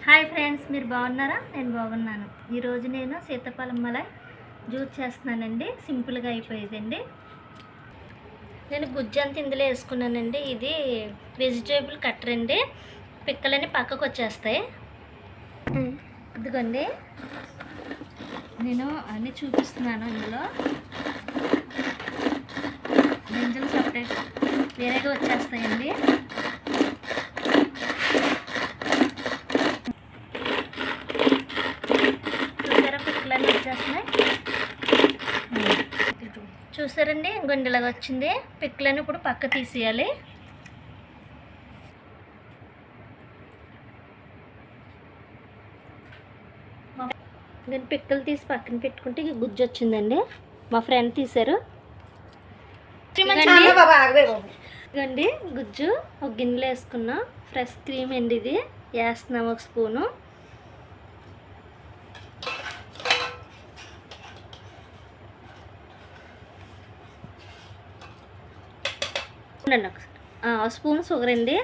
Hi friends, మీరు బాగున్నారా? నేను బాగున్నాను. ఈరోజు నేను సీతాఫలం మలై జ్యూస్ చేస్తున్నానండి. సింపుల్గా అయిపోయేదండి. నేను గుజ్జు అంతా ఇందులో వేసుకున్నానండి. ఇది వెజిటేబుల్ కట్టర్ అండి. పిక్కలన్నీ పక్కకు వచ్చేస్తాయి. ఇదిగోండి, నేను అన్నీ చూపిస్తున్నాను. ఇందులో గింజలు సపరేట్ వేరేగా వచ్చేస్తాయండి. వచ్చేస్తున్నాయి చూసారండి, గుండెలాగా వచ్చింది. పిక్కలను ఇప్పుడు పక్క తీసేయాలి. నేను పిక్కలు తీసి పక్కన పెట్టుకుంటే గుజ్జు వచ్చిందండి. మా ఫ్రెండ్ తీశారు. ఇదిగోండి గుజ్జు ఒక గిన్నెలో వేసుకున్నాం. ఫ్రెష్ క్రీమ్ అండి, ఇది వేస్తున్నాం ఒక స్పూను. స్పూన్ షుగర్ అండి,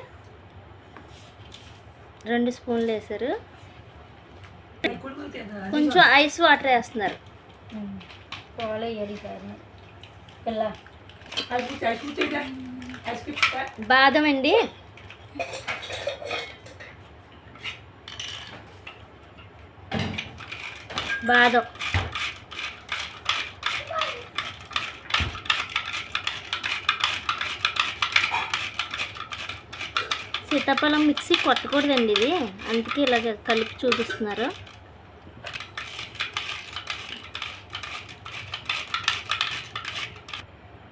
2 స్పూన్లు వేసారు. కొంచెం ఐస్ వాటర్ వేస్తున్నారు. బాదం అండి, బాదం సీతాఫలం మిక్సీ కొట్టకూడదండి, ఇది అందుకే ఇలాగ కలిపి చూపిస్తున్నారు.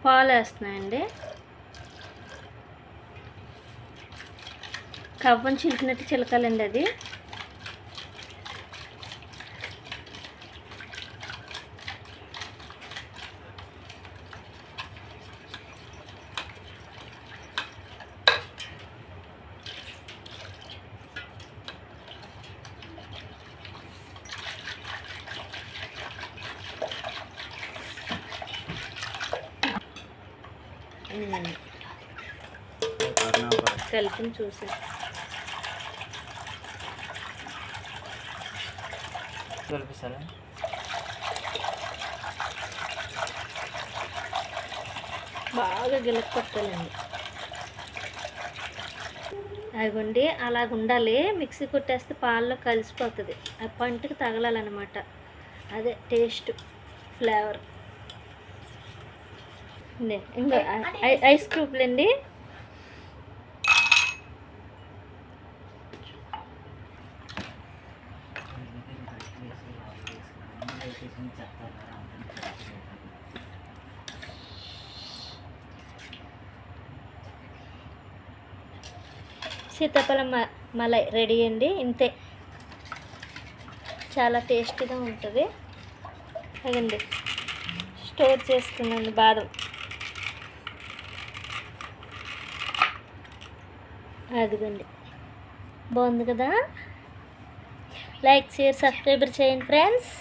పాలు వేస్తున్నాయండి. కవ్వం చిలికినట్టు చిలకాలండి అది. కలిపి చూసాను. బాగా గిలక కొట్టాలండి. అదిగోండి అలాగ ఉండాలి. మిక్సీ కొట్టేస్తే పాలలో కలిసిపోతుంది. ఆ పంటకి తగలాలన్నమాట. అదే టేస్ట్, ఫ్లేవర్. ఇంకా ఐస్ క్యూబ్లు అండి. సీతాఫలం మలై రెడీ అండి. ఇంతే, చాలా టేస్టీగా ఉంటుంది. అదండి స్టోర్ చేసుకున్నాను బాదం. అదిగండి, బాగుంది కదా. లైక్, షేర్, సబ్స్క్రైబర్ చేయండి ఫ్రెండ్స్.